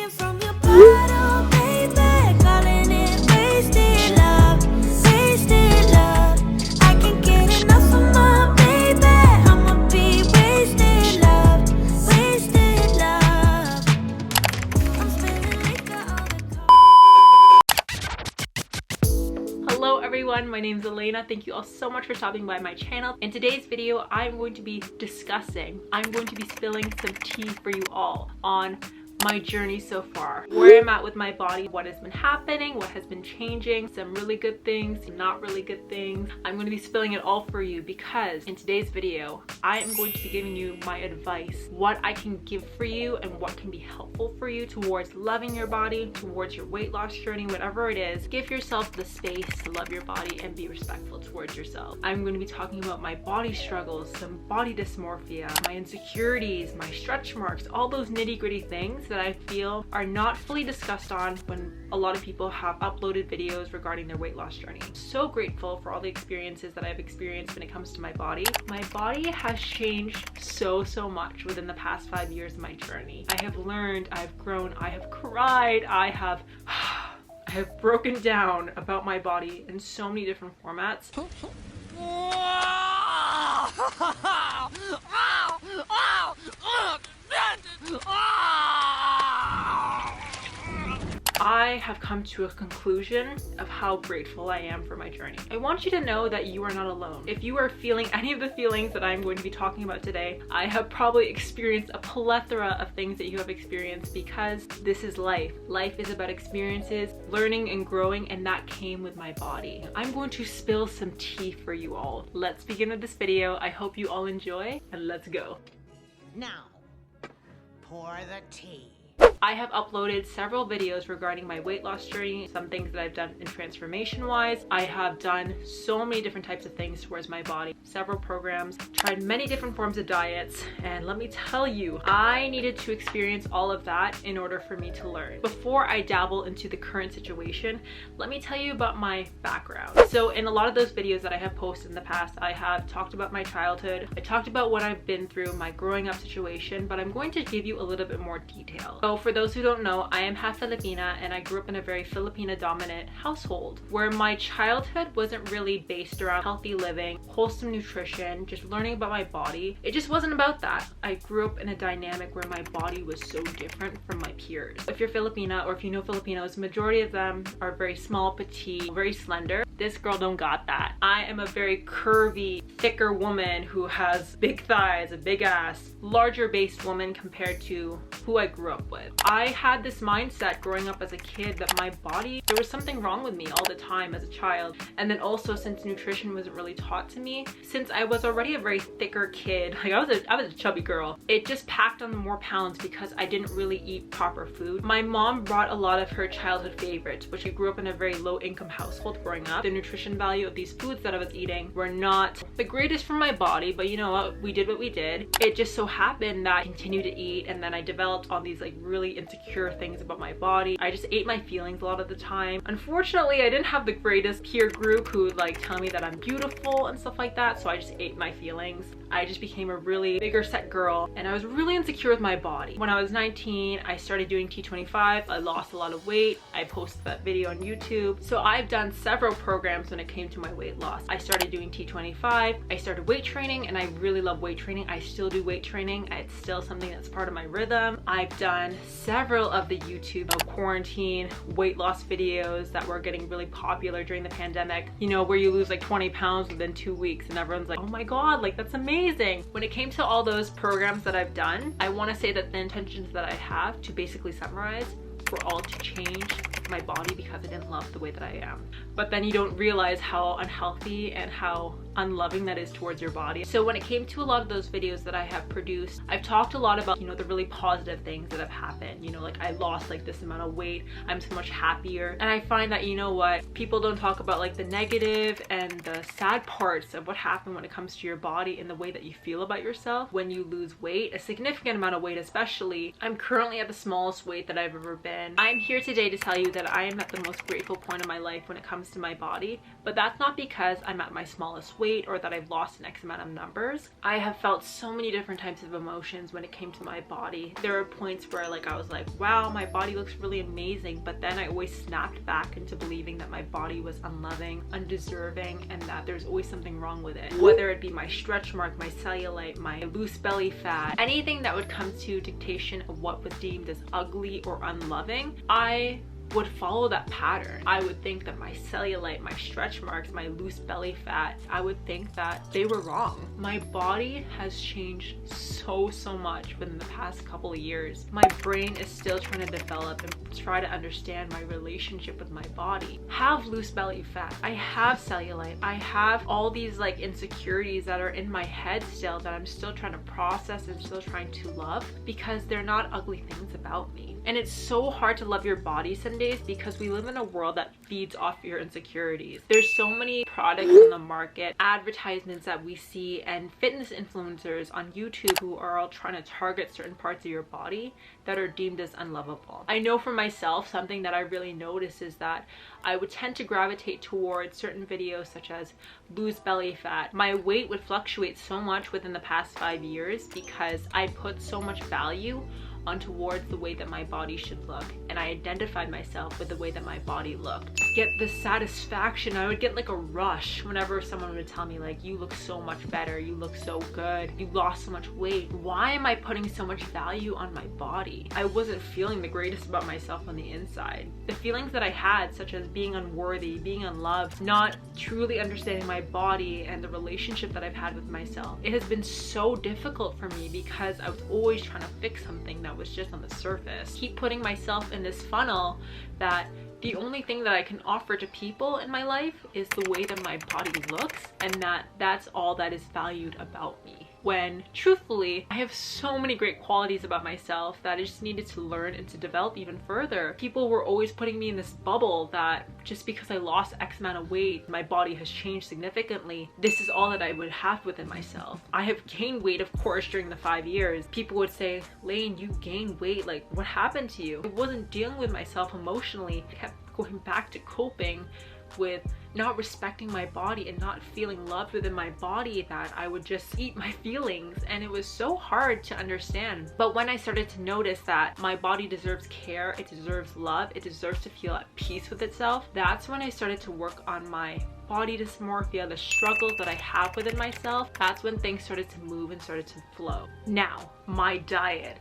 Drinking from your bottle, baby, calling it wasted love, wasted love. I can't get enough of my baby. I'ma be wasted love, wasted love. I'm spilling liquor all the time. Hello everyone, my name is Elena. Thank you all so much for stopping by my channel. In today's video, I'm going to be spilling some tea for you all on my journey so far, where I'm at with my body, what has been happening, what has been changing, some really good things, some not really good things. I'm going to be spilling it all for you because in today's video, I am going to be giving you my advice, what I can give for you and what can be helpful for you towards loving your body, towards your weight loss journey, whatever it is. Give yourself the space to love your body and be respectful towards yourself. I'm going to be talking about my body struggles, some body dysmorphia, my insecurities, my stretch marks, all those nitty-gritty things that I feel are not fully discussed on when a lot of people have uploaded videos regarding their weight loss journey. I'm so grateful for all the experiences that I've experienced when it comes to my body. My body has changed so much within the past 5 years of my journey. I have learned, I've grown, I have cried, I have broken down about my body in so many different formats. I have come to a conclusion of how grateful I am for my journey. I want you to know that you are not alone. If you are feeling any of the feelings that I'm going to be talking about today, I have probably experienced a plethora of things that you have experienced because this is life. Life is about experiences, learning and growing, and that came with my body. I'm going to spill some tea for you all. Let's begin with this video. I hope you all enjoy, and let's go. Now, pour the tea. I have uploaded several videos regarding my weight loss journey, some things that I've done in transformation wise. I have done so many different types of things towards my body, several programs, tried many different forms of diets, and let me tell you, I needed to experience all of that in order for me to learn. Before I dabble into the current situation, let me tell you about my background. So in a lot of those videos that I have posted in the past, I have talked about my childhood, I talked about what I've been through, my growing up situation, but I'm going to give you a little bit more detail. So for those who don't know, I am half Filipina and I grew up in a very Filipina dominant household where my childhood wasn't really based around healthy living, wholesome nutrition, just learning about my body. It just wasn't about that. I grew up in a dynamic where my body was so different from my peers. If you're Filipina or if you know Filipinos, majority of them are very small, petite, very slender. This girl don't got that. I am a very curvy, thicker woman who has big thighs, a big ass, larger based woman compared to who I grew up with. I had this mindset growing up as a kid that my body, there was something wrong with me all the time as a child. And then also since nutrition wasn't really taught to me, since I was already a very thicker kid, like I was a chubby girl, it just packed on more pounds because I didn't really eat proper food. My mom brought a lot of her childhood favorites, which I grew up in a very low income household growing up. The nutrition value of these foods that I was eating were not the greatest for my body, but you know what, we did what we did. It just so happened that I continued to eat and then I developed all these like really insecure things about my body. I just ate my feelings a lot of the time. Unfortunately, I didn't have the greatest peer group who would like tell me that I'm beautiful and stuff like that, so I just ate my feelings. I just became a really bigger set girl and I was really insecure with my body. When I was 19, I started doing T25. I lost a lot of weight. I posted that video on YouTube. So I've done several programs when it came to my weight loss. I started doing T25. I started weight training and I really love weight training. I still do weight training. It's still something that's part of my rhythm. I've done several of the YouTube quarantine weight loss videos that were getting really popular during the pandemic, you know, where you lose like 20 pounds within 2 weeks and everyone's like, oh my god, like that's amazing. When it came to all those programs that I've done, I want to say that the intentions that I have, to basically summarize, were all to change my body because I didn't love the way that I am. But then you don't realize how unhealthy and how unloving that is towards your body. So when it came to a lot of those videos that I have produced, I've talked a lot about, you know, the really positive things that have happened. You know, like I lost like this amount of weight, I'm so much happier. And I find that, you know what, people don't talk about like the negative and the sad parts of what happened when it comes to your body and the way that you feel about yourself when you lose weight, a significant amount of weight especially. I'm currently at the smallest weight that I've ever been. I'm here today to tell you that I am at the most grateful point in my life when it comes to my body, but that's not because I'm at my smallest weight. weight or that I've lost an X amount of numbers, I have felt so many different types of emotions when it came to my body. There were points where like I was like, wow, my body looks really amazing, but then I always snapped back into believing that my body was unloving, undeserving, and that there's always something wrong with it. Whether it be my stretch mark, my cellulite, my loose belly fat, anything that would come to dictation of what was deemed as ugly or unloving, I would follow that pattern. I would think that my cellulite, my stretch marks, my loose belly fat, I would think that they were wrong. My body has changed so much within the past couple of years. My brain is still trying to develop and try to understand my relationship with my body. I have loose belly fat, I have cellulite, I have all these like insecurities that are in my head still that I'm still trying to process and still trying to love, because they're not ugly things about me. And it's so hard to love your body some days because we live in a world that feeds off your insecurities. There's so many products on the market, advertisements that we see, and fitness influencers on YouTube who are all trying to target certain parts of your body that are deemed as unlovable. I know for myself, something that I really notice is that I would tend to gravitate towards certain videos such as loose belly fat. My weight would fluctuate so much within the past 5 years because I put so much value on towards the way that my body should look, and I identified myself with the way that my body looked. Get this satisfaction, I would get like a rush whenever someone would tell me like, you look so much better, you look so good, you lost so much weight. Why am I putting so much value on my body? I wasn't feeling the greatest about myself on the inside. The feelings that I had, such as being unworthy, being unloved, not truly understanding my body and the relationship that I've had with myself, it has been so difficult for me because I was always trying to fix something that was just on the surface. Keep putting myself in this funnel that the only thing that I can offer to people in my life is the way that my body looks, and that's all that is valued about me. When truthfully, I have so many great qualities about myself that I just needed to learn and to develop even further. People were always putting me in this bubble that just because I lost X amount of weight, my body has changed significantly. This is all that I would have within myself. I have gained weight, of course, during the 5 years. People would say, Lane, you gained weight, like what happened to you? I wasn't dealing with myself emotionally. I kept going back to coping with not respecting my body and not feeling loved within my body, that I would just eat my feelings, and it was so hard to understand. But when I started to notice that my body deserves care, it deserves love, it deserves to feel at peace with itself, that's when I started to work on my body dysmorphia, the struggles that I have within myself. That's when things started to move and started to flow. Now, my diet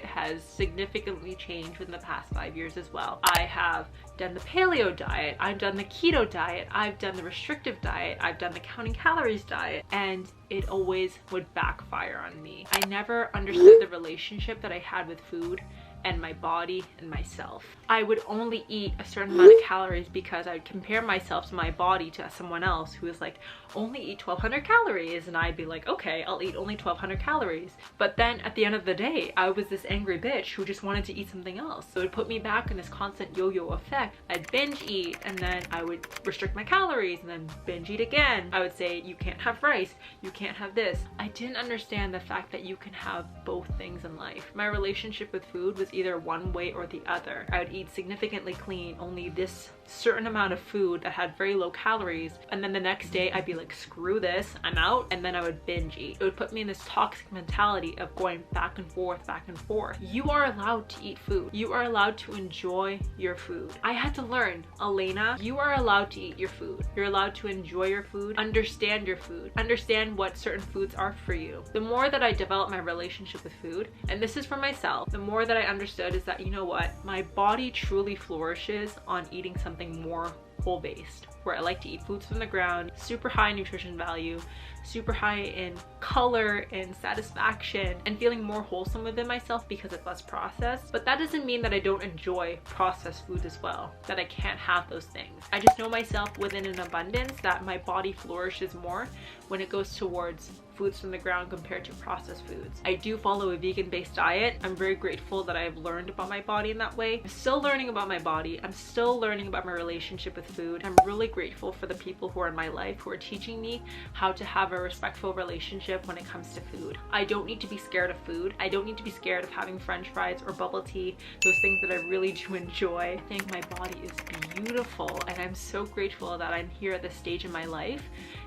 has significantly changed within the past 5 years as well. I have done the paleo diet, I've done the keto diet, I've done the restrictive diet, I've done the counting calories diet, and it always would backfire on me. I never understood the relationship that I had with food and my body and myself. I would only eat a certain amount of calories because I would compare myself to my body to someone else who was like, only eat 1200 calories, and I'd be like, okay, I'll eat only 1200 calories. But then at the end of the day, I was this angry bitch who just wanted to eat something else. So it would put me back in this constant yo-yo effect. I'd binge eat, and then I would restrict my calories, and then binge eat again. I would say, you can't have rice, you can't have this. I didn't understand the fact that you can have both things in life. My relationship with food was either one way or the other. I would eat significantly clean, only this certain amount of food that had very low calories, and then the next day I'd be like, screw this, I'm out, and then I would binge eat. It would put me in this toxic mentality of going back and forth, back and forth. You are allowed to eat food. You are allowed to enjoy your food. I had to learn, Elena, you are allowed to eat your food. You're allowed to enjoy your food, understand your food, understand what certain foods are for you. The more that I developed my relationship with food, and this is for myself, the more that I understood is that, you know what, my body truly flourishes on eating something more whole-based, where I like to eat foods from the ground, super high in nutrition value, super high in color and satisfaction, and feeling more wholesome within myself because it's less processed. But that doesn't mean that I don't enjoy processed food as well, that I can't have those things. I just know myself within an abundance that my body flourishes more when it goes towards foods from the ground compared to processed foods. I do follow a vegan-based diet. I'm very grateful that I have learned about my body in that way. I'm still learning about my body. I'm still learning about my relationship with food. I'm really grateful for the people who are in my life who are teaching me how to have a respectful relationship when it comes to food. I don't need to be scared of food. I don't need to be scared of having french fries or bubble tea, those things that I really do enjoy. I think my body is beautiful, and I'm so grateful that I'm here at this stage in my life,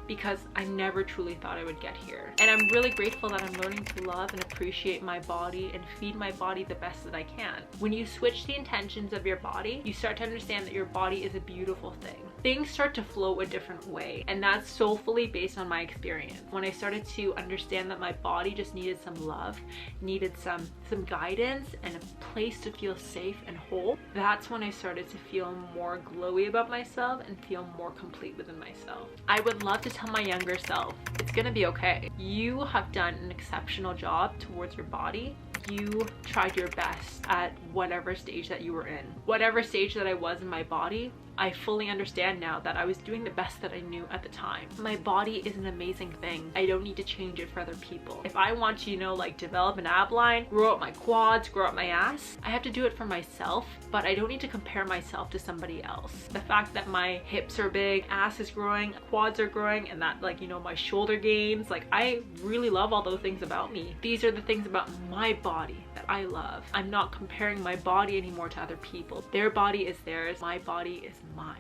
because I never truly thought I would get here. And I'm really grateful that I'm learning to love and appreciate my body and feed my body the best that I can. When you switch the intentions of your body, you start to understand that your body is a beautiful thing. Things start to flow a different way, and that's soulfully based on my experience. When I started to understand that my body just needed some love, needed some guidance and a place to feel safe and whole, that's when I started to feel more glowy about myself and feel more complete within myself. I would love to tell my younger self, it's gonna be okay. You have done an exceptional job towards your body. You tried your best at whatever stage that you were in. Whatever stage that I was in my body, I fully understand now that I was doing the best that I knew at the time. My body is an amazing thing. I don't need to change it for other people. If I want to, you know, like develop an ab line, grow up my quads, grow up my ass, I have to do it for myself, but I don't need to compare myself to somebody else. The fact that my hips are big, ass is growing, quads are growing, and that, like, you know, my shoulder gains, like, I really love all those things about me. These are the things about my body that I love. I'm not comparing my body anymore to other people. Their body is theirs, my body is mine.